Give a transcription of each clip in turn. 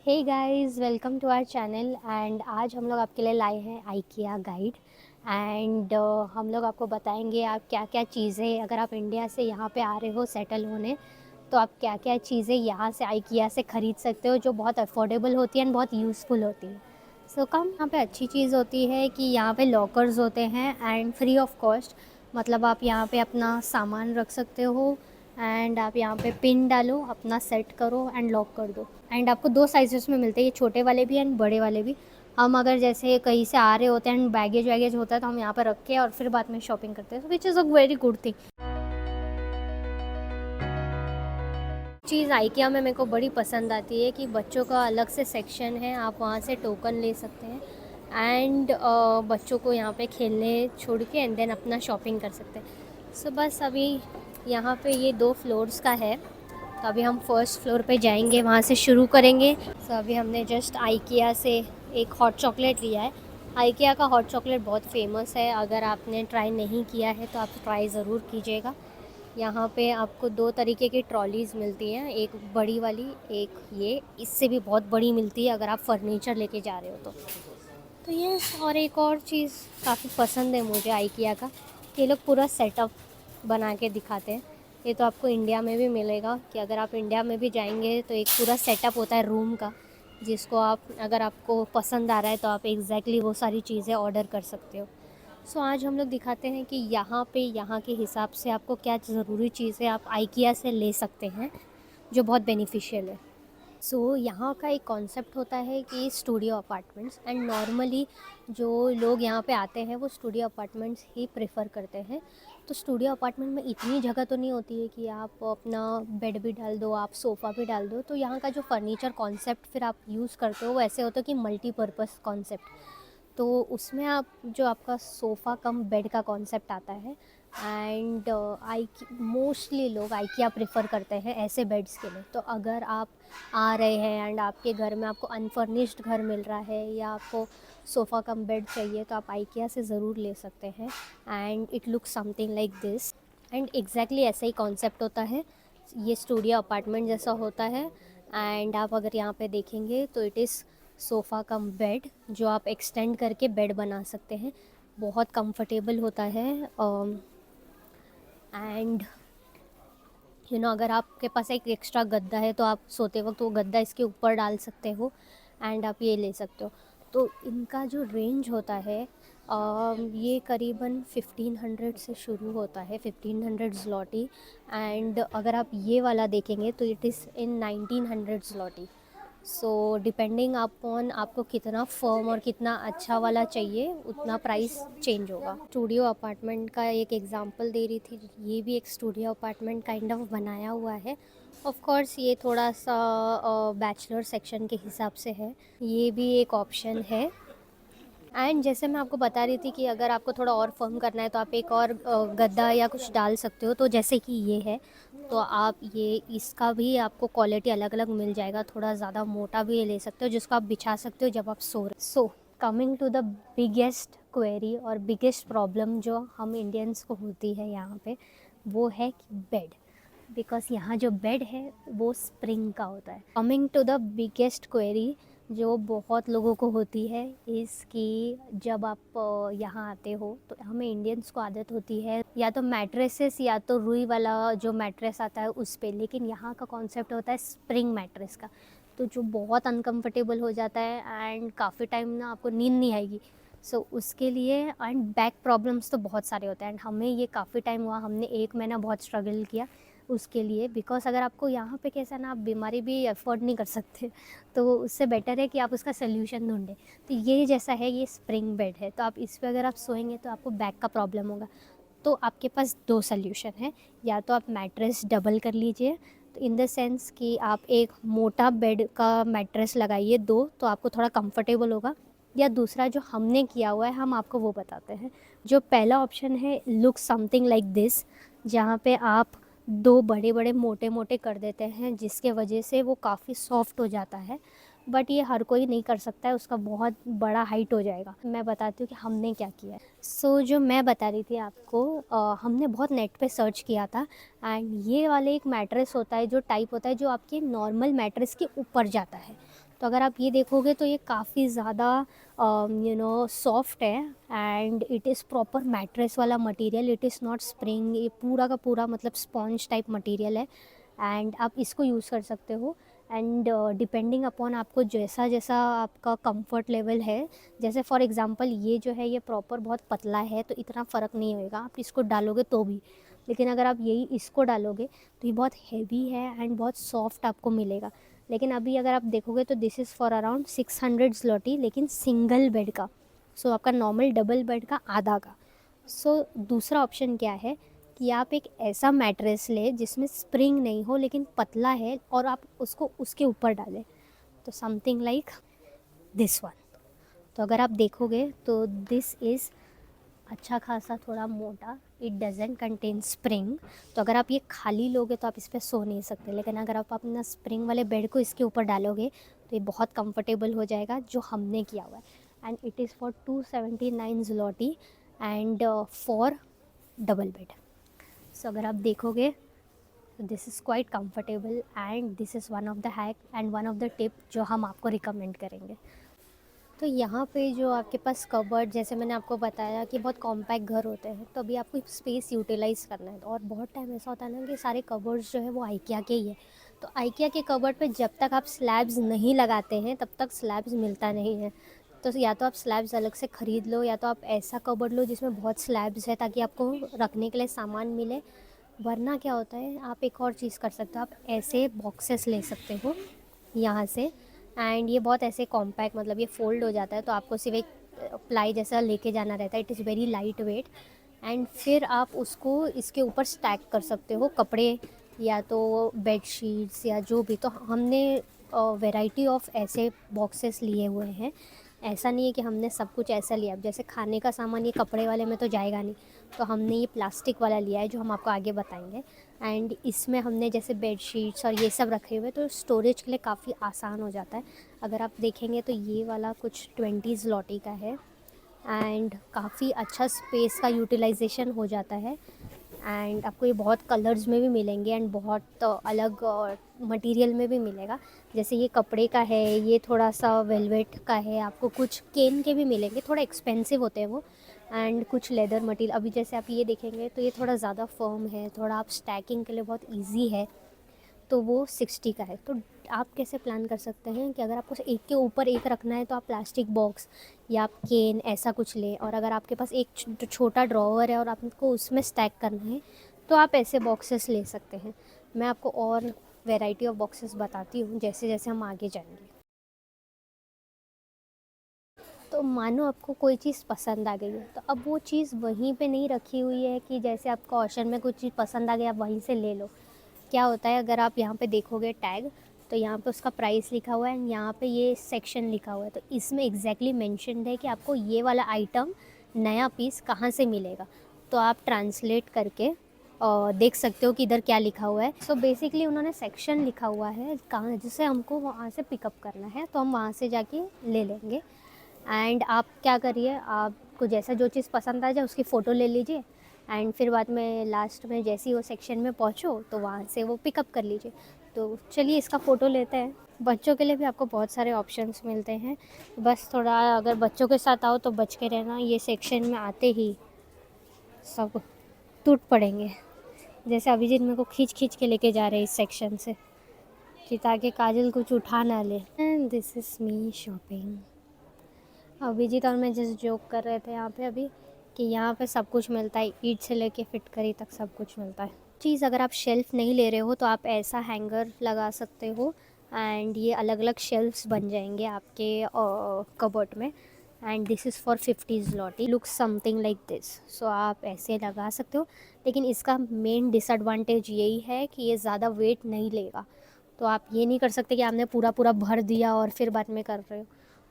Hey guys, welcome to our channel. And आज हम लोग आपके लिए लाए हैं आइकिया गाइड। एंड हम लोग आपको बताएंगे आप क्या क्या चीज़ें, अगर आप इंडिया से यहाँ पे आ रहे हो सेटल होने, तो आप क्या क्या चीज़ें यहाँ से आइकिया से ख़रीद सकते हो जो बहुत अफोर्डेबल होती है एंड बहुत यूज़फुल होती है। सो कम यहाँ पे अच्छी चीज़ होती है कि यहाँ पे लॉकर्स होते हैं एंड फ्री ऑफ कॉस्ट। मतलब आप यहाँ पे अपना सामान रख सकते हो एंड आप यहाँ पे पिन डालो, अपना सेट करो एंड लॉक कर दो। एंड आपको दो साइज़ेस में मिलते हैं, ये छोटे वाले भी एंड बड़े वाले भी। हम अगर जैसे कहीं से आ रहे होते हैं एंड बैगेज वैगेज होता है तो हम यहाँ पर रख के और फिर बाद में शॉपिंग करते हैं, विच is a very good thing. Cheese IKEA में मेरे को बड़ी पसंद आती है कि बच्चों का अलग से सेक्शन है, आप वहाँ से टोकन ले सकते हैं एंड बच्चों को यहाँ पे खेलने छोड़ के एंड देन अपना शॉपिंग कर सकते हैं। सो बस अभी यहाँ पे ये 2 फ्लोर्स का है, तो अभी हम फर्स्ट फ्लोर पे जाएंगे, वहाँ से शुरू करेंगे। सो अभी हमने जस्ट आइकिया से एक हॉट चॉकलेट लिया है। आइकिया का हॉट चॉकलेट बहुत फेमस है, अगर आपने ट्राई नहीं किया है तो आप ट्राई ज़रूर कीजिएगा। यहाँ पे आपको 2 तरीके की ट्रॉलीज़ मिलती हैं, एक बड़ी वाली, एक ये इससे भी बहुत बड़ी मिलती है अगर आप फर्नीचर लेके जा रहे हो तो ये। और एक और चीज़ काफ़ी पसंद है मुझे आइकिया का कि ये लोग पूरा सेटअप बना के दिखाते हैं। ये तो आपको इंडिया में भी मिलेगा कि अगर आप इंडिया में भी जाएंगे तो एक पूरा सेटअप होता है रूम का, जिसको आप, अगर आपको पसंद आ रहा है तो आप एग्जैक्टली वो सारी चीज़ें ऑर्डर कर सकते हो। सो आज हम लोग दिखाते हैं कि यहाँ पे यहाँ के हिसाब से आपको क्या ज़रूरी चीज़ें आप आइकिया से ले सकते हैं जो बहुत बेनिफिशियल है। सो यहाँ का एक कॉन्सेप्ट होता है कि स्टूडियो अपार्टमेंट्स, एंड नॉर्मली जो लोग यहाँ पे आते हैं वो स्टूडियो अपार्टमेंट्स ही प्रेफर करते हैं। तो स्टूडियो अपार्टमेंट में इतनी जगह तो नहीं होती है कि आप अपना बेड भी डाल दो, आप सोफ़ा भी डाल दो। तो यहाँ का जो फर्नीचर कॉन्सेप्ट फिर आप यूज़ करते हो वो ऐसे होता है कि मल्टीपर्पज़ कॉन्सेप्ट। तो उसमें आप जो आपका सोफ़ा कम बेड का कॉन्सेप्ट आता है एंड मोस्टली लोग आइकिया प्रेफर करते हैं ऐसे बेड्स के लिए। तो अगर आप आ रहे हैं एंड आपके घर में आपको अनफर्निश्ड घर मिल रहा है या आपको सोफ़ा कम बेड चाहिए तो आप आइकिया से ज़रूर ले सकते हैं। And it looks something like this, and exactly ऐसा ही कॉन्सेप्ट होता है, ये स्टूडियो अपार्टमेंट जैसा होता है। एंड आप अगर यहाँ पे देखेंगे तो it is sofa cum bed जो आप एक्सटेंड करके बेड बना सकते हैं, बहुत कंफर्टेबल होता है। एंड अगर आपके पास एक एक्स्ट्रा गद्दा है तो आप सोते वक्त वो गद्दा इसके ऊपर डाल सकते हो एंड आप ये ले सकते हो। तो इनका जो रेंज होता है ये करीबन 1500 से शुरू होता है, 1500 ज़्लॉटी। एंड अगर आप ये वाला देखेंगे तो it is in 1900 zloty. So depending upon आपको कितना फर्म और कितना अच्छा वाला चाहिए उतना प्राइस चेंज होगा। स्टूडियो अपार्टमेंट का एक एग्जांपल दे रही थी, ये भी एक स्टूडियो अपार्टमेंट काइंड ऑफ बनाया हुआ है। ऑफ कोर्स ये थोड़ा सा बैचलर सेक्शन के हिसाब से है, ये भी एक ऑप्शन है। एंड जैसे मैं आपको बता रही थी कि अगर आपको थोड़ा और फर्म करना है तो आप एक और गद्दा या कुछ डाल सकते हो। तो जैसे कि ये है तो आप ये, इसका भी आपको क्वालिटी अलग अलग मिल जाएगा, थोड़ा ज़्यादा मोटा भी ले सकते हो जिसको आप बिछा सकते हो जब आप सो रहे। So coming to the biggest query और बिगेस्ट प्रॉब्लम जो हम इंडियंस को होती है यहाँ पे, वो है कि बेड। बिकॉज यहाँ जो बेड है वो स्प्रिंग का होता है। Coming to the biggest query जो बहुत लोगों को होती है इसकी, जब आप यहाँ आते हो तो हमें इंडियंस को आदत होती है या तो मैट्रेसेस या तो रुई वाला जो मैट्रेस आता है उस पे, लेकिन यहाँ का कॉन्सेप्ट होता है स्प्रिंग मैट्रेस का, तो जो बहुत अनकंफर्टेबल हो जाता है एंड काफ़ी टाइम ना आपको नींद नहीं आएगी। सो उसके लिए, एंड बैक प्रॉब्लम्स तो बहुत सारे होते हैं एंड हमें ये काफ़ी टाइम हुआ, हमने 1 महीना बहुत स्ट्रगल किया उसके लिए। बिकॉज अगर आपको यहाँ पे कैसा ना, आप बीमारी भी अफोर्ड नहीं कर सकते, तो उससे बेटर है कि आप उसका सोल्यूशन ढूंढें। तो ये जैसा है, ये स्प्रिंग बेड है, तो आप इस पर अगर आप सोएंगे तो आपको बैक का प्रॉब्लम होगा। तो आपके पास 2 सोल्यूशन है, या तो आप मैट्रेस डबल कर लीजिए, तो इन द सेंस कि आप एक मोटा बेड का मैट्रेस लगाइए 2, तो आपको थोड़ा कंफर्टेबल होगा। या दूसरा जो हमने किया हुआ है हम आपको वो बताते हैं। जो पहला ऑप्शन है, लुक समथिंग लाइक दिस, जहाँ पे आप 2 बड़े बड़े मोटे मोटे कर देते हैं जिसके वजह से वो काफ़ी सॉफ्ट हो जाता है। बट ये हर कोई नहीं कर सकता है, उसका बहुत बड़ा हाइट हो जाएगा। मैं बताती हूँ कि हमने क्या किया है। सो जो मैं बता रही थी आपको, हमने बहुत नेट पे सर्च किया था एंड ये वाले एक मैट्रेस होता है जो टाइप होता है जो आपके नॉर्मल मैट्रेस के ऊपर जाता है। तो अगर आप ये देखोगे तो ये काफ़ी ज़्यादा सॉफ्ट है and it is proper mattress वाला material, it is not spring, ये पूरा का पूरा मतलब स्पॉन्ज टाइप मटेरियल है एंड आप इसको यूज़ कर सकते हो। एंड डिपेंडिंग अपॉन आपको जैसा जैसा आपका कंफर्ट लेवल है, जैसे फॉर एग्जांपल ये जो है ये प्रॉपर बहुत पतला है तो इतना फ़र्क नहीं होएगा आप इसको डालोगे तो भी, लेकिन अगर आप यही इसको डालोगे तो ये बहुत हैवी है एंड बहुत सॉफ्ट आपको मिलेगा। लेकिन अभी अगर आप देखोगे तो this is for around 600 zloty, लेकिन सिंगल बेड का, सो आपका नॉर्मल डबल बेड का आधा का। सो दूसरा ऑप्शन क्या है कि आप एक ऐसा मैट्रेस ले जिसमें स्प्रिंग नहीं हो लेकिन पतला है और आप उसको उसके ऊपर डालें, तो समथिंग लाइक दिस वन। तो अगर आप देखोगे तो दिस इज़ अच्छा खासा थोड़ा मोटा, इट डजेंट कंटेन स्प्रिंग। तो अगर आप ये खाली लोगे तो आप इस पर सो नहीं सकते, लेकिन अगर आप अपना स्प्रिंग वाले बेड को इसके ऊपर डालोगे तो ये बहुत कंफर्टेबल हो जाएगा, जो हमने किया हुआ है। And it is for 279 zloty and for double bed. So अगर आप देखोगे तो this is quite comfortable and this is one of the hack and one of the tip जो हम आपको रिकमेंड करेंगे। तो यहाँ पे जो आपके पास कबर्ड, जैसे मैंने आपको बताया कि बहुत कॉम्पैक्ट घर होते हैं, तो अभी आपको स्पेस यूटिलाइज़ करना है। और बहुत टाइम ऐसा होता है ना कि सारे कबर्ड्स जो है वो आइकिया के ही है, तो आइकिया के कबर्ड पे जब तक आप स्लैब्स नहीं लगाते हैं तब तक स्लैब्स मिलता नहीं है। तो या तो आप स्लैब्स अलग से ख़रीद लो या तो आप ऐसा कबर्ड लो जिसमें बहुत स्लैब्स है ताकि आपको रखने के लिए सामान मिले। वरना क्या होता है, आप एक और चीज़ कर सकते हो, आप ऐसे बॉक्सेस ले सकते हो यहाँ से। एंड ये बहुत ऐसे कॉम्पैक्ट, मतलब ये फ़ोल्ड हो जाता है तो आपको सिर्फ एक प्लाई जैसा लेके जाना रहता है, it is very light weight. And फिर आप उसको इसके ऊपर स्टैक कर सकते हो कपड़े या तो बेड शीट्स या जो भी। तो हमने वैरायटी ऑफ ऐसे बॉक्सेस लिए हुए हैं, ऐसा नहीं है कि हमने सब कुछ ऐसा लिया। अब जैसे खाने का सामान ये कपड़े वाले में तो जाएगा नहीं, तो हमने ये प्लास्टिक वाला लिया है जो हम आपको आगे बताएंगे। एंड इसमें हमने जैसे बेड शीट्स और ये सब रखे हुए, तो स्टोरेज के लिए काफ़ी आसान हो जाता है। अगर आप देखेंगे तो ये वाला कुछ 20 zloty का है एंड काफ़ी अच्छा स्पेस का यूटिलाइजेशन हो जाता है। एंड आपको ये बहुत कलर्स में भी मिलेंगे एंड बहुत अलग मटेरियल में भी मिलेगा। जैसे ये कपड़े का है, ये थोड़ा सा वेलवेट का है, आपको कुछ केन के भी मिलेंगे, थोड़ा एक्सपेंसिव होते हैं वो। एंड कुछ लेदर मटेरियल, अभी जैसे आप ये देखेंगे तो ये थोड़ा ज़्यादा फर्म है, थोड़ा आप स्टैकिंग के लिए बहुत ईजी है, तो वो 60 का है। तो आप कैसे प्लान कर सकते हैं कि अगर आपको एक के ऊपर एक रखना है तो आप प्लास्टिक बॉक्स या आप केन ऐसा कुछ लें, और अगर आपके पास एक छोटा ड्रॉवर है और आपको उसमें स्टैक करना है तो आप ऐसे बॉक्सेस ले सकते हैं। मैं आपको और वैरायटी ऑफ बॉक्सेस बताती हूँ जैसे जैसे हम आगे जाएंगे। तो मानो आपको कोई चीज़ पसंद आ गई है, तो अब वो चीज़ वहीं पे नहीं रखी हुई है कि जैसे आपको ऑप्शन में कुछ चीज़ पसंद आ गई आप वहीं से ले लो। क्या होता है, अगर आप यहाँ पे देखोगे टैग, तो यहाँ पे उसका प्राइस लिखा हुआ है एंड यहाँ पे ये सेक्शन लिखा हुआ है, तो इसमें एग्जैक्टली मेंशन्ड है कि आपको ये वाला आइटम नया पीस कहाँ से मिलेगा। तो आप ट्रांसलेट करके देख सकते हो कि इधर क्या लिखा हुआ है। सो बेसिकली उन्होंने सेक्शन लिखा हुआ है कहाँ, जिसे हमको वहाँ से पिकअप करना है, तो हम वहाँ से जाके ले लेंगे। एंड आप क्या करिए, आपको जैसा जो चीज़ पसंद आ जाए उसकी फ़ोटो ले लीजिए एंड फिर बाद में लास्ट में जैसे ही वो सेक्शन में पहुँचो तो वहाँ से वो पिकअप कर लीजिए। तो चलिए इसका फ़ोटो लेते हैं। बच्चों के लिए भी आपको बहुत सारे ऑप्शंस मिलते हैं, बस थोड़ा अगर बच्चों के साथ आओ तो बच के रहना, ये सेक्शन में आते ही सब टूट पड़ेंगे। जैसे अभिजीत मेरे को खींच खींच के लेके जा रहे हैं इस सेक्शन से कि ताकि काजल कुछ उठा ना ले। And this is me shopping. Abhijit और मैं जिस जोक कर रहे थे यहाँ पे अभी कि यहाँ पे सब कुछ मिलता है, ईट से लेके फिटकरी तक सब कुछ मिलता है। चीज़ अगर आप शेल्फ़ नहीं ले रहे हो तो आप ऐसा हैंगर लगा सकते हो एंड ये अलग अलग शेल्फ्स बन जाएंगे आपके कबर्ड में। And this is for 50 zloty, looks something like this. So आप ऐसे लगा सकते हो, लेकिन इसका मेन डिसएडवांटेज यही है कि ये ज़्यादा वेट नहीं लेगा। तो आप ये नहीं कर सकते कि आपने पूरा पूरा भर दिया और फिर बाद में कर रहे हो।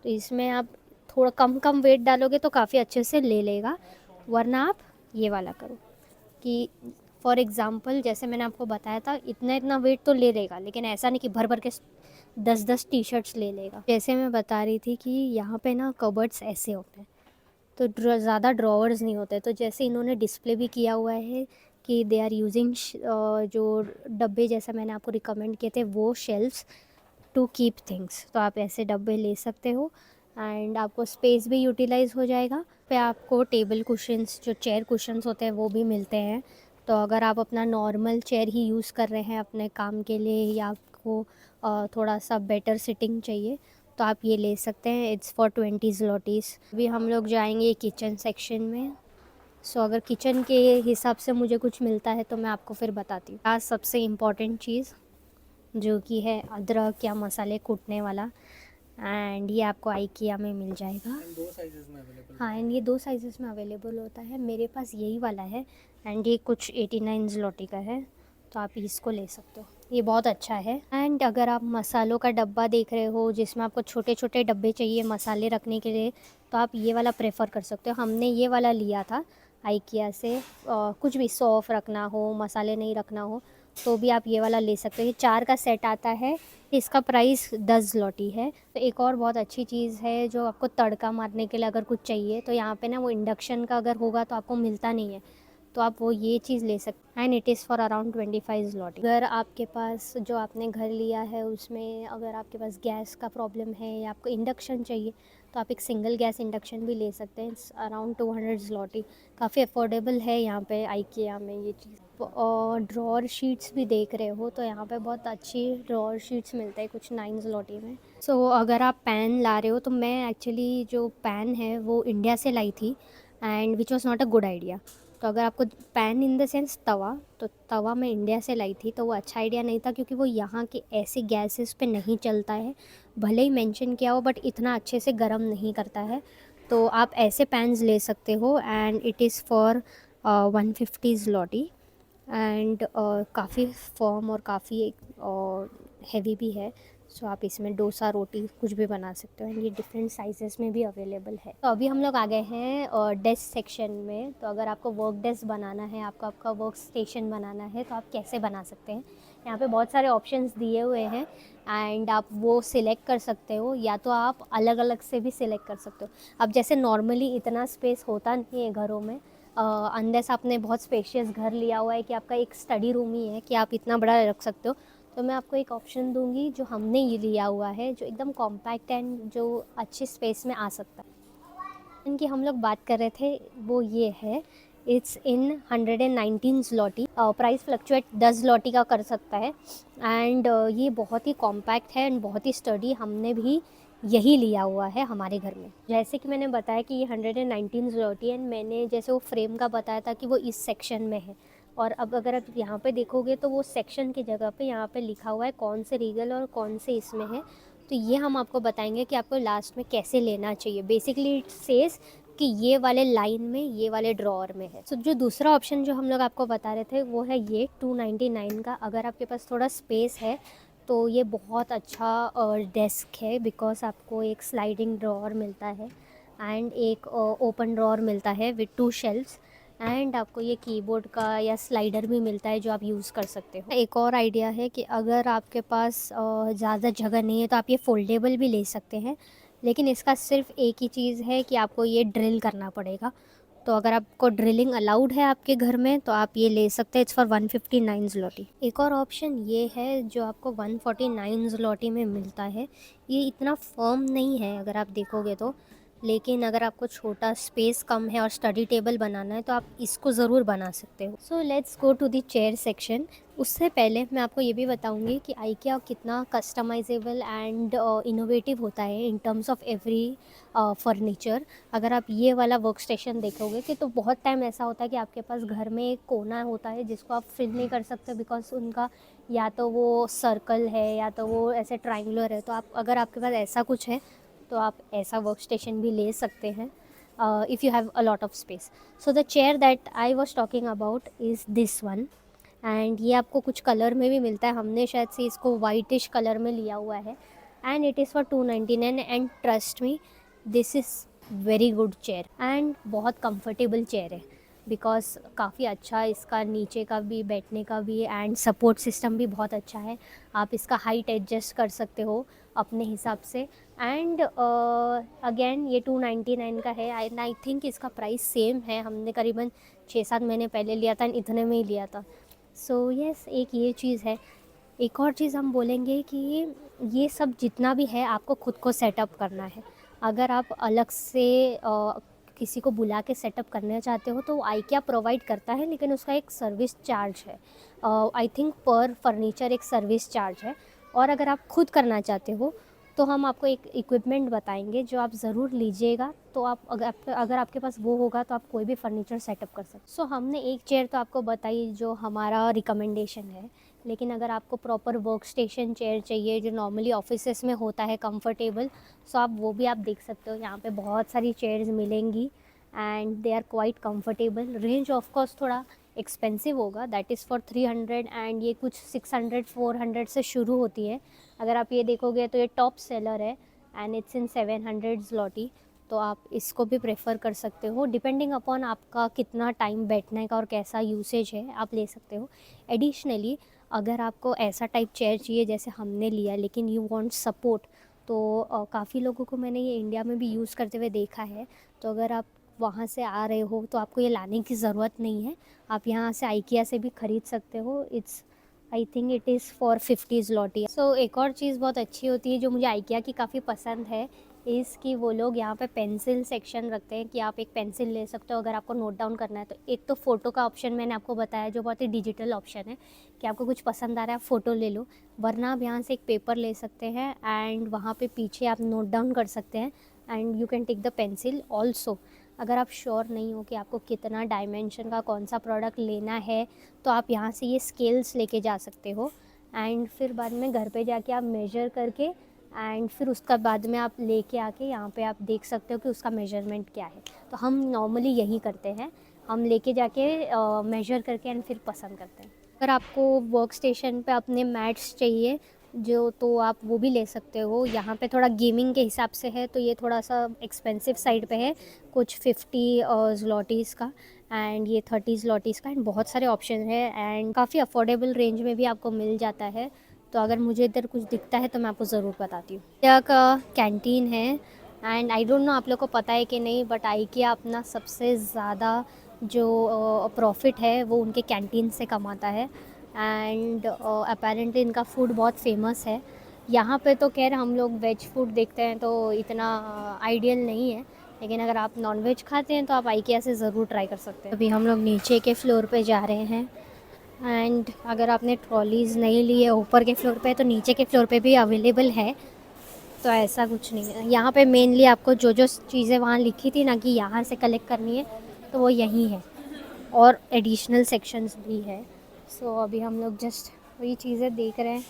तो इसमें आप थोड़ा कम कम वेट डालोगे तो काफ़ी अच्छे से ले लेगा। वरना आप ये वाला करो कि फॉर एग्ज़ाम्पल जैसे मैंने आपको बताया था, इतना इतना वेट तो ले लेगा, लेकिन ऐसा नहीं कि भर भर के 10-10 टी-शर्ट्स ले लेगा। जैसे मैं बता रही थी कि यहाँ पे ना कबर्ड्स ऐसे होते हैं, तो ज़्यादा ड्रॉवर्स नहीं होते। तो जैसे इन्होंने डिस्प्ले भी किया हुआ है कि दे आर यूजिंग जो डब्बे जैसा मैंने आपको रिकमेंड किए थे वो शेल्फ्स, टू कीप थिंग्स, तो आप ऐसे डब्बे ले सकते हो एंड आपको स्पेस भी यूटिलाइज़ हो जाएगा। पे आपको टेबल कुशन्स, जो चेयर कुशन्स होते हैं वो भी मिलते हैं। तो अगर आप अपना नॉर्मल चेयर ही यूज़ कर रहे हैं अपने काम के लिए या आपको थोड़ा सा बेटर सिटिंग चाहिए तो आप ये ले सकते हैं। It's for 20 zlotys। अभी हम लोग जाएंगे किचन सेक्शन में। सो अगर किचन के हिसाब से मुझे कुछ मिलता है तो मैं आपको फिर बताती हूँ। आज सबसे इम्पॉर्टेंट चीज़ जो कि है अदरक या मसाले कूटने वाला, एंड ये आपको आइकिया में मिल जाएगा। दो साइजेस में अवेलेबल। हाँ, एंड ये 2 साइजेस में अवेलेबल होता है। मेरे पास यही वाला है एंड ये कुछ 89 zloty का है, तो आप इसको ले सकते हो। ये बहुत अच्छा है। एंड अगर आप मसालों का डब्बा देख रहे हो जिसमें आपको छोटे छोटे डब्बे चाहिए मसाले रखने के लिए, तो आप ये वाला प्रेफर कर सकते हो। हमने ये वाला लिया था आइकिया से। कुछ भी सौंफ रखना हो, मसाले नहीं रखना हो तो भी आप ये वाला ले सकते हो। ये 4 का सेट आता है, इसका प्राइस 10 zloty है। तो एक और बहुत अच्छी चीज़ है जो आपको तड़का मारने के लिए अगर कुछ चाहिए तो यहाँ पे ना वो इंडक्शन का अगर होगा तो आपको मिलता नहीं है, तो आप वो ये चीज़ ले सकते हैं and it is for around 25 zloty। अगर आपके पास जो आपने घर लिया है उसमें अगर आपके पास गैस का प्रॉब्लम है या आपको इंडक्शन चाहिए तो आप एक सिंगल गैस इंडक्शन भी ले सकते हैं। It's around 200 zloty। काफ़ी अफोर्डेबल है यहाँ पे आइकिया में ये चीज़। और ड्रॉर शीट्स भी देख रहे हो तो यहाँ पे बहुत अच्छी ड्रॉर शीट्स मिलते हैं कुछ 9 zloty में। सो अगर आप पैन ला रहे हो तो मैं एक्चुअली जो पैन है वो इंडिया से लाई थी and which was not a good idea. तो अगर आपको पैन इन द सेंस तवा, तो तवा मैं इंडिया से लाई थी तो वो अच्छा आइडिया नहीं था क्योंकि वो यहाँ के ऐसे गैसेस पे नहीं चलता है। भले ही मेंशन किया हो बट इतना अच्छे से गर्म नहीं करता है। तो आप ऐसे पैन्स ले सकते हो and it is for 150 zloty। And काफ़ी फर्म और काफ़ी हैवी भी है। सो आप इसमें डोसा रोटी कुछ भी बना सकते हो एंड ये डिफरेंट साइजेस में भी अवेलेबल है। तो अभी हम लोग आ गए हैं डेस्क सेक्शन में। तो अगर आपको वर्क डेस्क बनाना है, आपको आपका वर्क स्टेशन बनाना है तो आप कैसे बना सकते हैं। यहाँ पे बहुत सारे ऑप्शंस दिए हुए हैं एंड आप वो सिलेक्ट कर सकते हो या तो आप अलग अलग से भी सिलेक्ट कर सकते हो। अब जैसे नॉर्मली इतना स्पेस होता नहीं है घरों में, अनलेस आपने बहुत स्पेशियस घर लिया हुआ है कि आपका एक स्टडी रूम ही है कि आप इतना बड़ा रख सकते हो, तो मैं आपको एक ऑप्शन दूंगी जो हमने ये लिया हुआ है जो एकदम कॉम्पैक्ट एंड जो अच्छे स्पेस में आ सकता है। इनकी हम लोग बात कर रहे थे वो ये है। It's in 119 zloty। Price fluctuate 10 zloty का कर सकता है एंड ये बहुत ही कॉम्पैक्ट है एंड बहुत ही स्टडी। हमने भी यही लिया हुआ है हमारे घर में। जैसे कि मैंने बताया कि ये 119 zloty एंड मैंने जैसे वो फ्रेम का बताया था कि वो इस सेक्शन में है। और अब अगर आप यहाँ पे देखोगे तो वो सेक्शन की जगह पे यहाँ पे लिखा हुआ है कौन से रीगल और कौन से इसमें है। तो ये हम आपको बताएंगे कि आपको लास्ट में कैसे लेना चाहिए। बेसिकली इट सेज कि ये वाले लाइन में ये वाले ड्रॉअर में है। तो जो दूसरा ऑप्शन जो हम लोग आपको बता रहे थे वो है ये 299 का। अगर आपके पास थोड़ा स्पेस है तो ये बहुत अच्छा डेस्क है बिकॉज आपको एक स्लाइडिंग ड्रॉअर मिलता है एंड एक ओपन ड्रॉअर मिलता है विद 2 शेल्फ्स एंड आपको ये कीबोर्ड का या स्लाइडर भी मिलता है जो आप यूज़ कर सकते हो। एक और आइडिया है कि अगर आपके पास ज़्यादा जगह नहीं है तो आप ये फोल्डेबल भी ले सकते हैं, लेकिन इसका सिर्फ एक ही चीज़ है कि आपको ये ड्रिल करना पड़ेगा। तो अगर आपको ड्रिलिंग अलाउड है आपके घर में तो आप ये ले सकते हैं। It's for 159 zloty। एक और ऑप्शन ये है जो आपको 149 zloty में मिलता है। ये इतना फर्म नहीं है अगर आप देखोगे तो, लेकिन अगर आपको छोटा स्पेस कम है और स्टडी टेबल बनाना है तो आप इसको ज़रूर बना सकते हो। So let's go to the chair section. उससे पहले मैं आपको ये भी बताऊंगी कि आइकिया कितना कस्टमाइजेबल एंड इनोवेटिव होता है in terms of every furniture. अगर आप ये वाला वर्क स्टेशन देखोगे कि तो बहुत टाइम ऐसा होता है कि आपके पास घर में एक कोना होता है जिसको आप फिल नहीं कर सकते बिकॉज उनका या तो वो सर्कल है या तो वो ऐसे ट्राइंगुलर है। तो आप अगर आपके पास ऐसा कुछ है तो आप ऐसा वर्क स्टेशन भी ले सकते हैं if you have a lot of space. So the chair that I was talking about is this one and ये आपको कुछ कलर में भी मिलता है। हमने शायद से इसको वाइटिश कलर में लिया हुआ है and it is for 299 and trust me this is very good chair and बहुत कंफर्टेबल चेयर है बिकॉज काफ़ी अच्छा इसका नीचे का भी बैठने का भी एंड सपोर्ट सिस्टम भी बहुत अच्छा है। आप इसका हाइट एडजस्ट कर सकते हो अपने हिसाब से एंड अगेन ये 299 का है। आई थिंक इसका प्राइस सेम है। हमने करीबन 6-7 महीने पहले लिया था इतने में ही लिया था। सो यस एक ये चीज़ है। एक और चीज़ हम बोलेंगे कि ये सब जितना भी है आपको खुद को सेटअप करना है। अगर आप अलग से किसी को बुला के सेटअप करना चाहते हो तो आइकिया प्रोवाइड करता है, लेकिन उसका एक सर्विस चार्ज है। आई थिंक पर फर्नीचर एक सर्विस चार्ज है। और अगर आप खुद करना चाहते हो तो हम आपको एक इक्विपमेंट बताएंगे जो आप ज़रूर लीजिएगा, तो आप अगर आपके पास वो होगा तो आप कोई भी फर्नीचर सेटअप कर सकते। सो हमने एक चेयर तो आपको बताई जो हमारा रिकमेंडेशन है, लेकिन अगर आपको प्रॉपर वर्क स्टेशन चेयर चाहिए जो नॉर्मली ऑफिसेस में होता है कंफर्टेबल, सो आप वो भी आप देख सकते हो। यहाँ पे बहुत सारी चेयर्स मिलेंगी and they are quite comfortable. Range of course थोड़ा एक्सपेंसिव होगा, दैट इज़ फॉर 300 एंड ये कुछ 600 400 से शुरू होती है। अगर आप ये देखोगे तो ये टॉप सेलर है एंड इट्स इन 700 zloty, तो आप इसको भी प्रेफर कर सकते हो। डिपेंडिंग अपॉन आपका कितना टाइम बैठने का और कैसा यूसेज है आप ले सकते हो। एडिशनली अगर आपको ऐसा टाइप चेयर चाहिए जैसे हमने लिया, लेकिन यू वांट सपोर्ट, तो काफ़ी लोगों को मैंने ये इंडिया में भी यूज़ करते हुए देखा है। तो अगर आप वहाँ से आ रहे हो तो आपको ये लाने की ज़रूरत नहीं है, आप यहाँ से आइकिया से भी ख़रीद सकते हो। It's I think it is for 50 zloty। सो एक और चीज़ बहुत अच्छी होती है जो मुझे आइकिया की काफ़ी पसंद है, इज़ कि वो लोग यहाँ पे पेंसिल सेक्शन रखते हैं कि आप एक पेंसिल ले सकते हो अगर आपको नोट डाउन करना है। तो एक तो फ़ोटो का ऑप्शन मैंने आपको बताया जो बहुत ही डिजिटल ऑप्शन है कि आपको कुछ पसंद आ रहा है आप फ़ोटो ले लो, वरना आप यहाँ से एक पेपर ले सकते हैं एंड वहाँ पे पीछे आप नोट डाउन कर सकते हैं and you can take the pencil also. अगर आप श्योर नहीं हो कि आपको कितना डायमेंशन का कौन सा प्रोडक्ट लेना है तो आप यहाँ से ये स्केल्स लेके जा सकते हो एंड फिर बाद में घर पे जाके आप मेजर करके एंड फिर उसका बाद में आप लेके आके यहाँ पे आप देख सकते हो कि उसका मेजरमेंट क्या है। तो हम नॉर्मली यही करते हैं, हम लेके जाके मेजर करके एंड फिर पसंद करते हैं। अगर आपको वर्क स्टेशन पे अपने मैट्स चाहिए जो, तो आप वो भी ले सकते हो। यहाँ पे थोड़ा गेमिंग के हिसाब से है तो ये थोड़ा सा एक्सपेंसिव साइड पे है, कुछ 50 zlotys का एंड ये 30 zlotys का, एंड बहुत सारे ऑप्शन है एंड काफ़ी अफोर्डेबल रेंज में भी आपको मिल जाता है। तो अगर मुझे इधर कुछ दिखता है तो मैं आपको ज़रूर बताती हूँ। आइकिया का कैंटीन है एंड आई डोंट नो आप लोग को पता है कि नहीं, बट आइकिया अपना सबसे ज़्यादा जो प्रॉफिट है वो उनके कैंटीन से कमाता है एंड अपेरेंटली इनका फूड बहुत फेमस है। यहाँ पे तो खैर हम लोग वेज फूड देखते हैं तो इतना आइडियल नहीं है, लेकिन अगर आप नॉन वेज खाते हैं तो आप आइकिया से ज़रूर ट्राई कर सकते हैं। अभी हम लोग नीचे के फ्लोर पे जा रहे हैं एंड अगर आपने ट्रॉलीज़ नहीं ली है ऊपर के फ्लोर पे तो नीचे के फ्लोर पे भी अवेलेबल है, तो ऐसा कुछ नहीं है। यहाँ पे मेनली आपको जो जो चीज़ें वहाँ लिखी थी ना कि यहाँ से कलेक्ट करनी है तो वो यहीं है और एडिशनल सेक्शंस भी है। सो अभी हम लोग जस्ट वही चीज़ें देख रहे हैं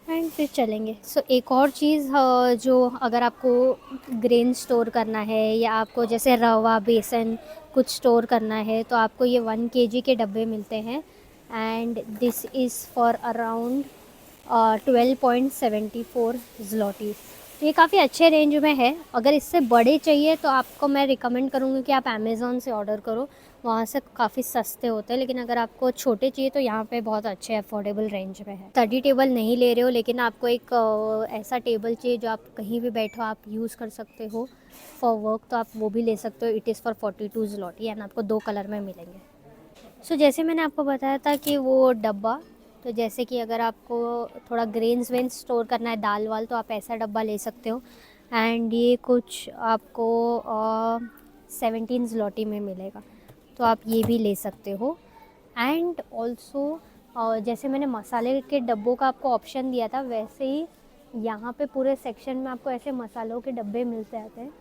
एंड फिर चलेंगे। सो एक और चीज़ जो अगर आपको ग्रेन स्टोर करना है या आपको जैसे रवा बेसन कुछ स्टोर करना है तो आपको ये 1 kg के डब्बे मिलते हैं and this is for around 12.74 zloty। तो ये काफ़ी अच्छे रेंज में है। अगर इससे बड़े चाहिए तो आपको मैं रिकमेंड करूँगी कि आप अमेज़ॉन से ऑर्डर करो, वहाँ से काफ़ी सस्ते होते हैं। लेकिन अगर आपको छोटे चाहिए तो यहाँ पे बहुत अच्छे अफोर्डेबल रेंज में है। स्टडी टेबल नहीं ले रहे हो लेकिन आपको एक ऐसा टेबल चाहिए जो आप कहीं भी बैठो आप यूज़ कर सकते हो फॉर वर्क, तो आप वो भी ले सकते हो। It is for 42 zloty and आपको 2 कलर में मिलेंगे। सो जैसे मैंने आपको बताया था कि वो डब्बा, तो जैसे कि अगर आपको थोड़ा ग्रेन्स वेन्स स्टोर करना है दाल वाल तो आप ऐसा डब्बा ले सकते हो एंड ये कुछ आपको 17 zloty में मिलेगा, तो आप ये भी ले सकते हो। एंड ऑल्सो जैसे मैंने मसाले के डब्बों का आपको ऑप्शन दिया था वैसे ही यहाँ पे पूरे सेक्शन में आपको ऐसे मसालों के डब्बे मिलते आते हैं,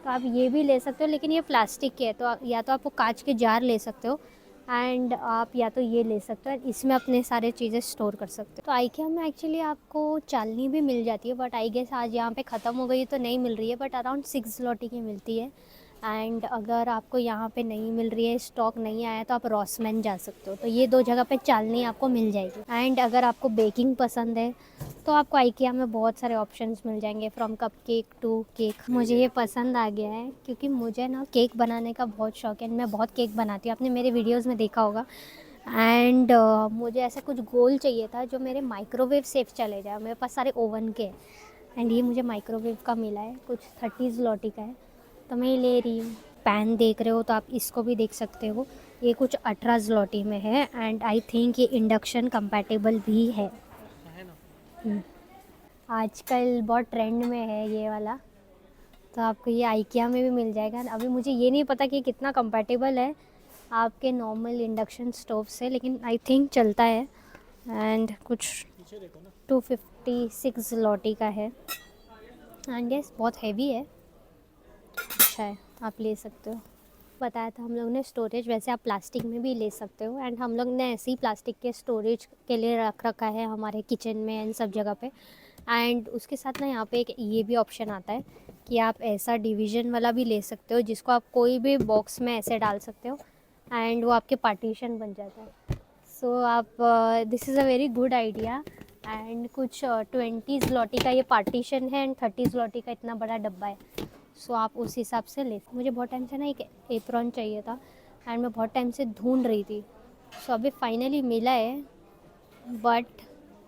तो आप ये भी ले सकते हो। लेकिन ये प्लास्टिक के है तो या तो आपको कांच के जार ले सकते हो एंड आप या तो ये ले सकते हो, इसमें अपने सारे चीज़ें स्टोर कर सकते हो। तो आइकिया में एक्चुअली आपको चालनी भी मिल जाती है, बट आई गेस आज यहाँ पे ख़त्म हो गई तो नहीं मिल रही है, बट अराउंड 6 zloty की मिलती है। एंड अगर आपको यहाँ पे नहीं मिल रही है, स्टॉक नहीं आया, तो आप रॉसमैन जा सकते हो, तो ये 2 जगह पे चालनी आपको मिल जाएगी। एंड अगर आपको बेकिंग पसंद है तो आपको आइकिया में बहुत सारे ऑप्शंस मिल जाएंगे, from cup cake to cake. मुझे ये पसंद आ गया है क्योंकि मुझे ना केक बनाने का बहुत शौक है, मैं बहुत केक बनाती हूँ, आपने मेरे वीडियोज़ में देखा होगा। एंड मुझे ऐसा कुछ गोल चाहिए था जो मेरे माइक्रोवेव सेफ चले जाए, मेरे पास सारे ओवन के हैं एंड ये मुझे माइक्रोवेव का मिला है, कुछ 30 zloty का है, तो मैं ये ले रही हूँ। पैन देख रहे हो तो आप इसको भी देख सकते हो, ये कुछ 18 zloty में है एंड आई थिंक ये इंडक्शन कंपैटिबल भी है। आजकल बहुत ट्रेंड में है ये वाला, तो आपको ये आइकिया में भी मिल जाएगा। अभी मुझे ये नहीं पता कि कितना कंपैटिबल है आपके नॉर्मल इंडक्शन स्टोव से, लेकिन आई थिंक चलता है। एंड कुछ 256 लॉटी का है। एंड यस, बहुत हैवी है, अच्छा है, आप ले सकते हो। बताया था हम लोग ने स्टोरेज, वैसे आप प्लास्टिक में भी ले सकते हो। एंड हम लोग ने ऐसे ही प्लास्टिक के स्टोरेज के लिए रख रखा है हमारे किचन में एंड सब जगह पे। एंड उसके साथ ना यहाँ पे एक ये भी ऑप्शन आता है कि आप ऐसा डिवीज़न वाला भी ले सकते हो, जिसको आप कोई भी बॉक्स में ऐसे डाल सकते हो एंड वो आपके पार्टीशन बन जाता है। सो आप this is a very good idea. And कुछ 20 लॉटी का ये पार्टीशन है एंड 30 लॉटी का इतना बड़ा डब्बा है। सो आप उस हिसाब से ले। मुझे बहुत टाइम से ना एक एप्रॉन चाहिए था एंड मैं बहुत टाइम से ढूंढ रही थी। सो अभी फाइनली मिला है, बट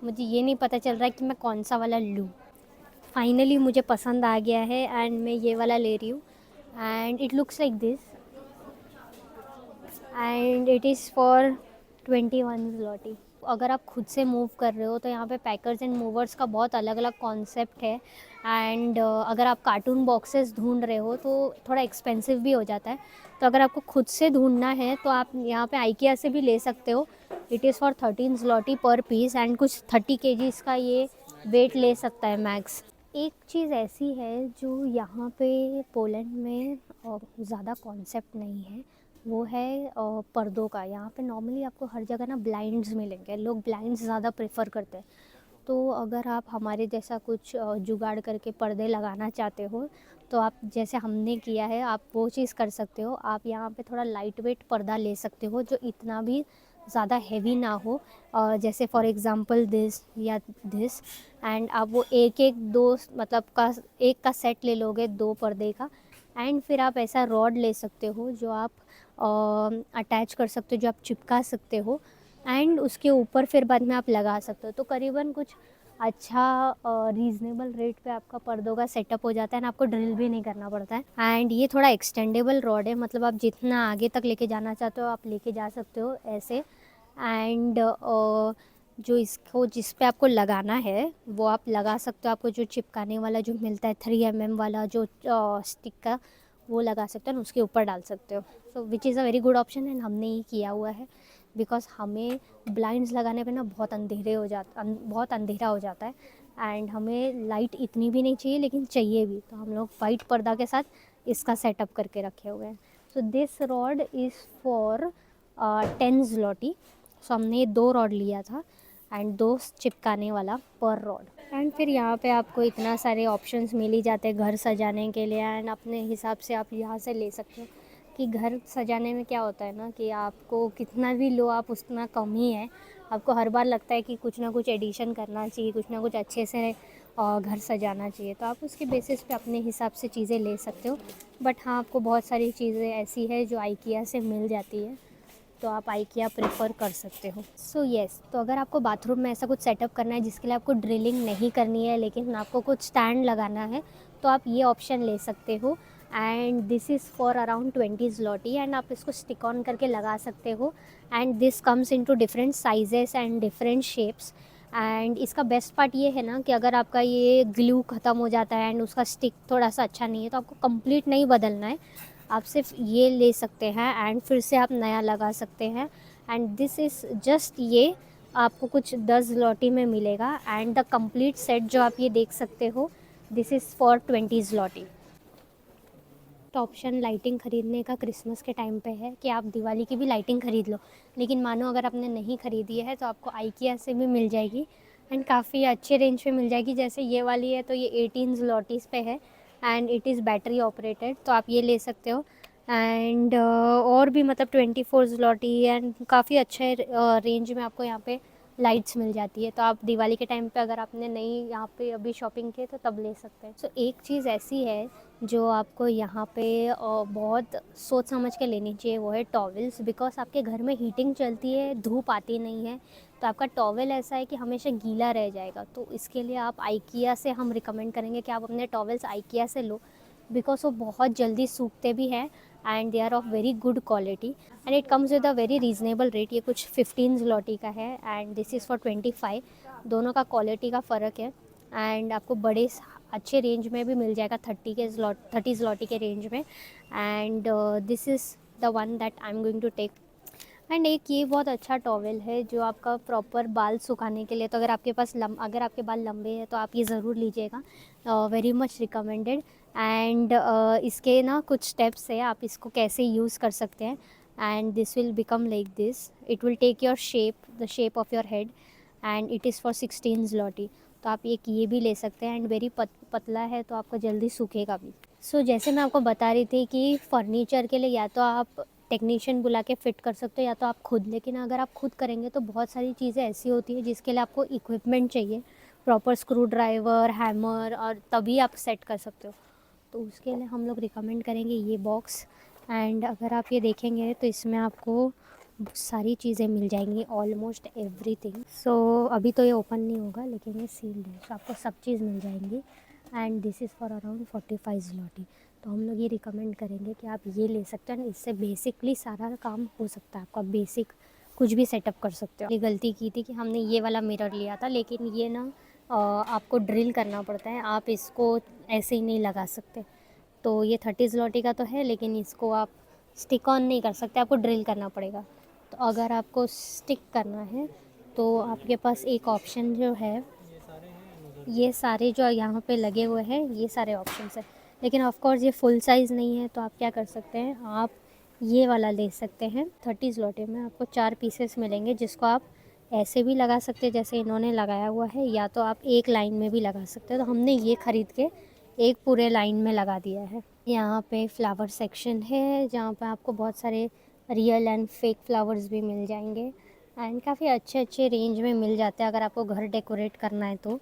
मुझे ये नहीं पता चल रहा है कि मैं कौन सा वाला लूँ। फाइनली मुझे पसंद आ गया है एंड मैं ये वाला ले रही हूँ। And it looks like this and it is for 21 zloty। अगर आप खुद से मूव कर रहे हो तो यहाँ पे पैकर्स एंड मूवर्स का बहुत अलग अलग कॉन्सेप्ट है। एंड अगर आप कार्टून बॉक्सेस ढूंढ रहे हो तो थोड़ा एक्सपेंसिव भी हो जाता है। तो अगर आपको खुद से ढूंढना है तो आप यहाँ पे आइकिया से भी ले सकते हो। इट इज़ फॉर 13 zloty पर पीस एंड कुछ 30 kgs का ये वेट ले सकता है मैक्स। एक चीज़ ऐसी है जो यहाँ पे पोलैंड में ज़्यादा कॉन्सेप्ट नहीं है, वो है पर्दों का। यहाँ पे नॉर्मली आपको हर जगह ना ब्लाइंड्स मिलेंगे, लोग ब्लाइंड्स ज़्यादा प्रेफर करते हैं। तो अगर आप हमारे जैसा कुछ जुगाड़ करके पर्दे लगाना चाहते हो तो आप जैसे हमने किया है आप वो चीज़ कर सकते हो। आप यहाँ पे थोड़ा लाइट वेट पर्दा ले सकते हो जो इतना भी ज़्यादा हैवी ना हो, जैसे फॉर एग्ज़ाम्पल दिस या दिस। एंड आप वो एक एक दो मतलब का एक का सेट ले लोगे 2 पर्दे का। एंड फिर आप ऐसा रॉड ले सकते हो जो आप अटैच कर सकते हो, जो आप चिपका सकते हो एंड उसके ऊपर फिर बाद में आप लगा सकते हो। तो करीबन कुछ अच्छा रीज़नेबल रेट पे आपका पर्दों का सेटअप हो जाता है एंड आपको ड्रिल भी नहीं करना पड़ता है। एंड ये थोड़ा एक्सटेंडेबल रॉड है, मतलब आप जितना आगे तक लेके जाना चाहते हो आप लेके जा सकते हो ऐसे। एंड जो इसको जिस पे आपको लगाना है वो आप लगा सकते हो। आपको जो चिपकाने वाला जो मिलता है 3 mm वाला जो स्टिक का, वो लगा सकते हो और उसके ऊपर डाल सकते हो। So which is a very good option and हमने ही किया हुआ है बिकॉज हमें ब्लाइंड्स लगाने पे ना बहुत अंधेरा हो जाता है एंड हमें लाइट इतनी भी नहीं चाहिए लेकिन चाहिए भी। तो हम लोग वाइट पर्दा के साथ इसका सेटअप करके रखे हुए हैं। So this rod is for 10 zloty। सो हमने 2 रॉड लिया था एंड 2 चिपकाने वाला पर रॉड। एंड फिर यहाँ पे आपको इतना सारे ऑप्शंस मिल ही जाते हैं घर सजाने के लिए एंड अपने हिसाब से आप यहाँ से ले सकते हो। कि घर सजाने में क्या होता है ना कि आपको कितना भी लो आप उतना कम ही है। आपको हर बार लगता है कि कुछ ना कुछ एडिशन करना चाहिए, कुछ ना कुछ अच्छे से घर सजाना चाहिए। तो आप उसके बेसिस पे अपने हिसाब से चीज़ें ले सकते हो। बट हाँ, आपको बहुत सारी चीज़ें ऐसी है जो आइकिया से मिल जाती है, तो आप आइकिया प्रेफर कर सकते हो। सो येस, तो अगर आपको बाथरूम में ऐसा कुछ सेटअप करना है जिसके लिए आपको ड्रिलिंग नहीं करनी है लेकिन आपको कुछ स्टैंड लगाना है तो आप ये ऑप्शन ले सकते हो। And this is for around 20 zloty and आप इसको स्टिक ऑन करके लगा सकते हो। And this comes into different sizes and different shapes. And इसका बेस्ट पार्ट ये है ना कि अगर आपका ये ग्लू ख़त्म हो जाता है एंड उसका स्टिक थोड़ा सा अच्छा नहीं है तो आपको कंप्लीट नहीं बदलना है, आप सिर्फ ये ले सकते हैं एंड फिर से आप नया लगा सकते हैं। एंड दिस इज़ जस्ट ये आपको कुछ 10 zloty में मिलेगा एंड द कंप्लीट सेट जो आप ये देख सकते हो दिस इज़ फॉर 20 zloty। तो ऑप्शन लाइटिंग ख़रीदने का क्रिसमस के टाइम पे है कि आप दिवाली की भी लाइटिंग ख़रीद लो, लेकिन मानो अगर आपने नहीं ख़रीदी है तो आपको आइकिया से भी मिल जाएगी एंड काफ़ी अच्छे रेंज पे मिल जाएगी। जैसे ये वाली है तो ये 18 zlotys पे है and it is battery operated, तो आप ये ले सकते हो। एंड और भी मतलब 24 zloty एंड काफ़ी अच्छे रेंज में आपको यहाँ पे लाइट्स मिल जाती है। तो आप दिवाली के टाइम पे अगर आपने नई यहाँ पे अभी शॉपिंग की तो तब ले सकते हैं। सो एक चीज़ ऐसी है जो आपको यहाँ पे बहुत सोच समझ के लेनी चाहिए, वो है टॉवल्स। बिकॉज आपके घर में हीटिंग चलती है, धूप आती नहीं है, तो आपका टॉवल ऐसा है कि हमेशा गीला रह जाएगा। तो इसके लिए आप आइकिया से हम रिकमेंड करेंगे कि आप अपने टॉवल्स आइकिया से लो बिकॉज वो बहुत जल्दी सूखते भी हैं and they are of very good quality and it comes with a very reasonable rate. ये कुछ 15 zloty का है एंड दिस इज़ फॉर 25। दोनों का क्वालिटी का फ़र्क है एंड आपको बड़े अच्छे रेंज में भी मिल जाएगा 30 zloty के रेंज में। And this is the one that I am going to take. And एक ये बहुत अच्छा टॉवेल है जो आपका प्रॉपर बाल सुखाने के लिए, तो अगर आपके पास अगर आपके बाल लंबे हैं तो आप ये ज़रूर लीजिएगा, वेरी मच रिकमेंडेड। एंड इसके ना कुछ स्टेप्स है, आप इसको कैसे यूज़ कर सकते हैं। And this will become like this, it will take your shape, the shape of your head and it is for 16 zloty। तो आप एक ये भी ले सकते हैं एंड वेरी पतला है तो आपका जल्दी सूखेगा भी। सो जैसे मैं आपको बता रही थी कि फर्नीचर के लिए या तो आप टेक्नीशियन बुला के फ़िट कर सकते हो या तो आप खुद, लेकिन अगर आप खुद करेंगे तो बहुत सारी चीज़ें ऐसी होती है जिसके लिए आपको इक्विपमेंट चाहिए, प्रॉपर स्क्रू ड्राइवर, हैमर, और तभी आप सेट कर सकते हो। तो उसके लिए हम लोग रिकमेंड करेंगे ये बॉक्स। एंड अगर आप ये देखेंगे तो इसमें आपको सारी चीज़ें मिल जाएंगी, ऑलमोस्ट एवरीथिंग। सो अभी तो ये ओपन नहीं होगा लेकिन ये सील्ड है, तो आपको सब चीज़ मिल जाएंगी। And this is for around 45 zloty। तो हम लोग ये रिकमेंड करेंगे कि आप ये ले सकते हैं, इससे बेसिकली सारा काम हो सकता है आपका, बेसिक कुछ भी सेटअप कर सकते हो। ये गलती की थी कि हमने ये वाला मिरर लिया था, लेकिन ये ना आपको ड्रिल करना पड़ता है, आप इसको ऐसे ही नहीं लगा सकते। तो ये 30 zloty का तो है लेकिन इसको आप स्टिक ऑन नहीं कर सकते, आपको ड्रिल करना पड़ेगा। तो अगर आपको स्टिक करना है तो आपके पास एक ऑप्शन जो है, ये सारे जो यहाँ पे लगे हुए हैं ये सारे ऑप्शंस हैं, लेकिन ऑफ कोर्स ये फुल साइज़ नहीं है। तो आप क्या कर सकते हैं, आप ये वाला ले सकते हैं। 30 zloty में आपको 4 पीसेस मिलेंगे जिसको आप ऐसे भी लगा सकते हैं जैसे इन्होंने लगाया हुआ है, या तो आप एक लाइन में भी लगा सकते हो। तो हमने ये ख़रीद के एक पूरे लाइन में लगा दिया है। यहाँ पे फ्लावर सेक्शन है जहाँ पे आपको बहुत सारे रियल एंड फेक फ्लावर्स भी मिल जाएंगे एंड काफ़ी अच्छे अच्छे रेंज में मिल जाते हैं अगर आपको घर डेकोरेट करना है तो।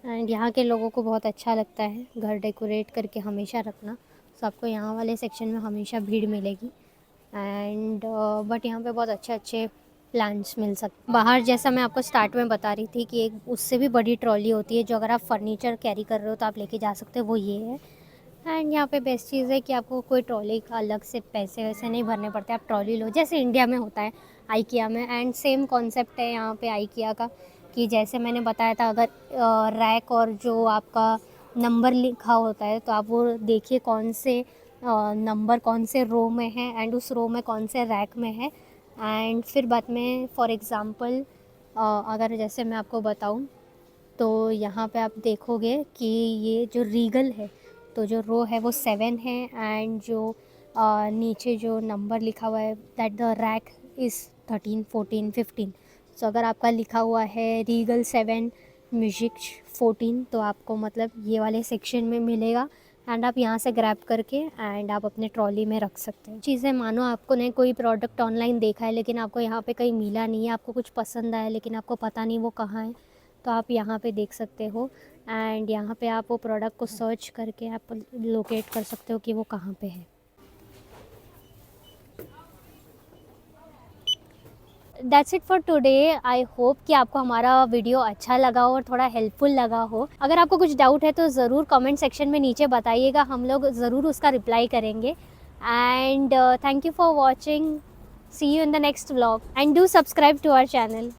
एंड यहाँ के लोगों को बहुत अच्छा लगता है घर डेकोरेट करके हमेशा रखना, तो आपको यहाँ वाले सेक्शन में हमेशा भीड़ मिलेगी। एंड बट यहाँ पे बहुत अच्छे अच्छे प्लांट्स मिल सकते बाहर। जैसा मैं आपको स्टार्ट में बता रही थी कि एक उससे भी बड़ी ट्रॉली होती है जो अगर आप फर्नीचर कैरी कर रहे हो तो आप लेके जा सकते हो, वो ये है। एंड यहाँ पे बेस्ट चीज़ है कि आपको कोई ट्रॉली का अलग से पैसे वैसे नहीं भरने पड़ते, आप ट्रॉली लो जैसे इंडिया में होता है आइकिया में। एंड सेम कॉन्सेप्ट है यहाँ पे आइकिया का कि जैसे मैंने बताया था, अगर रैक और जो आपका नंबर लिखा होता है तो आप वो देखिए कौन से नंबर कौन से रो में है एंड उस रो में कौन से रैक में है। एंड फिर बाद में फॉर एग्ज़ाम्पल अगर जैसे मैं आपको बताऊँ तो यहाँ पे आप देखोगे कि ये जो रीगल है तो जो रो है वो 7 है एंड जो नीचे जो नंबर लिखा हुआ है दैट द रैक इज़ 13, 14, 15। सो अगर आपका लिखा हुआ है रीगल 7, म्यूजिक 14, तो आपको मतलब ये वाले सेक्शन में मिलेगा एंड आप यहाँ से ग्रैब करके एंड आप अपने ट्रॉली में रख सकते हैं चीज़ें। मानो आपको ने कोई प्रोडक्ट ऑनलाइन देखा है लेकिन आपको यहाँ पे कहीं मिला नहीं है, आपको कुछ पसंद आया लेकिन आपको पता नहीं वो कहाँ है, तो आप यहाँ पे देख सकते हो एंड यहाँ पे आप वो प्रोडक्ट को सर्च करके आप लोकेट कर सकते हो कि वो कहाँ पे है। That's it for today. I hope कि आपको हमारा वीडियो अच्छा लगा हो और थोड़ा हेल्पफुल लगा हो। अगर आपको कुछ डाउट है तो ज़रूर कमेंट सेक्शन में नीचे बताइएगा, हम लोग ज़रूर उसका रिप्लाई करेंगे। And thank you for watching, see you in the next vlog and do subscribe to our channel.